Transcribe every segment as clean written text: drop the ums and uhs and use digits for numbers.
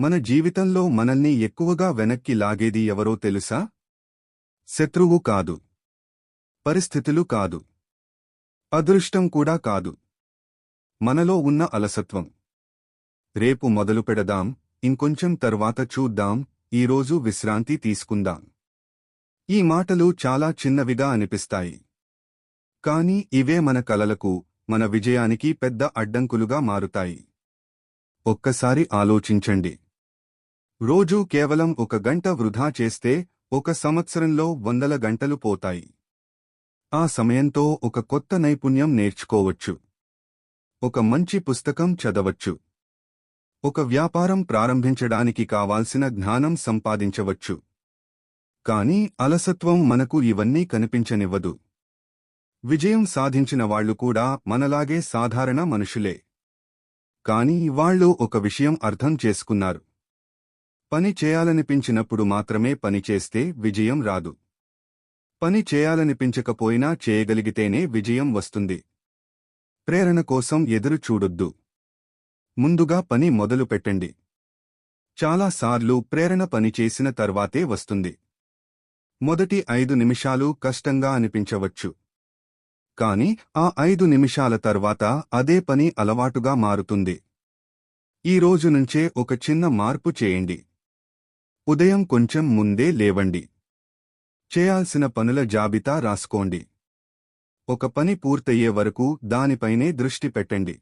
మన జీవితంలో మనల్ని ఎక్కువగా వెనక్కి లాగేది ఎవరో తెలుసా? శత్రువు కాదు, పరిస్థితులు కాదు, అదృష్టం కూడా కాదు. మనలో ఉన్న అలసత్వం. రేపు మొదలు పెడదాం, ఇంకొంచెం తర్వాత చూద్దాం, ఈరోజు విశ్రాంతి తీసుకుందాం. ఈ మాటలు చాలా చిన్నవిగా అనిపిస్తాయి. కాని ఇవే మన కలలకు, మన విజయానికి పెద్ద అడ్డంకులుగా మారుతాయి. ఒక్కసారి ఆలోచించండి. రోజూ కేవలం 1 గంట వృధా చేస్తే 1 సంవత్సరంలో 100 గంటలు పోతాయి. ఆ సమయంతో ఒక కొత్త నైపుణ్యం నేర్చుకోవచ్చు. ఒక మంచి పుస్తకం చదవచ్చు. ఒక వ్యాపారం ప్రారంభించడానికి కావాల్సిన జ్ఞానం సంపాదించవచ్చు. కానీ అలసత్వం మనకు ఇవన్నీ కనిపించనివ్వదు. విజయం సాధించిన వాళ్లు కూడా మనలాగే సాధారణ మనుషులే. కానీ వాళ్ళు ఒక విషయం అర్థం చేసుకున్నారు. పని చేయాలనిపించినప్పుడు మాత్రమే పని చేస్తే విజయం రాదు. పని చేయాలనిపించకపోయినా చేయగలిగితేనే విజయం వస్తుంది. ప్రేరణ కోసం ఎదురు చూడొద్దు. ముందుగా పని మొదలు పెట్టండి. చాలాసార్లు ప్రేరణ పని చేసిన తర్వాతే వస్తుంది. మొదటి 5 నిమిషాలు కష్టంగా అనిపించవచ్చు. కాని ఆ 5 నిమిషాల తర్వాత అదే పని అలవాటుగా మారుతుంది. ఈ రోజు నుంచే ఒక చిన్న మార్పు చేయండి. ఉదయం కొంచెం ముందే లేవండి. చేయాల్సిన పనుల జాబితా రాసుకోండి. ఒక పని పూర్తయ్యే వరకు దానిపైనే దృష్టి పెట్టండి.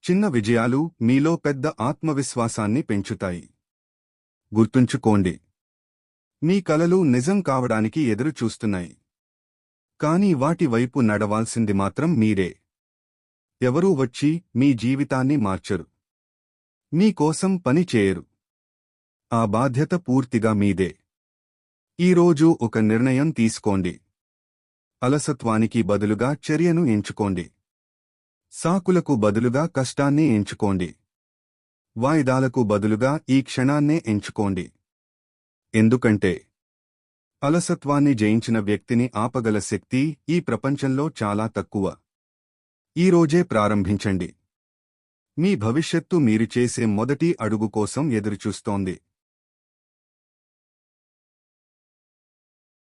చిన్న విజయాలు మీలో పెద్ద ఆత్మవిశ్వాసాన్ని పెంచుతాయి. గుర్తుంచుకోండి, మీ కలలు నిజం కావడానికి ఎదురు చూస్తున్నాయి. కానీ వాటి వైపు నడవాల్సింది మాత్రం మీరే. ఎవరూ వచ్చి మీ జీవితాన్ని మార్చరు. మీకోసం పని చేయరు. ఆ బాధ్యత పూర్తిగా మీదే. ఈరోజు ఒక నిర్ణయం తీసుకోండి. అలసత్వానికి బదులుగా చర్యను ఎంచుకోండి. సాకులకు బదులుగా కష్టాన్ని ఎంచుకోండి. వాయిదాలకు బదులుగా ఈ క్షణాన్నే ఎంచుకోండి. ఎందుకంటే అలసత్వాన్ని జయించిన వ్యక్తిని ఆపగల శక్తి ఈ ప్రపంచంలో చాలా తక్కువ. ఈరోజే ప్రారంభించండి. మీ భవిష్యత్తు మీరు చేసే మొదటి అడుగు కోసం ఎదురుచూస్తోంది.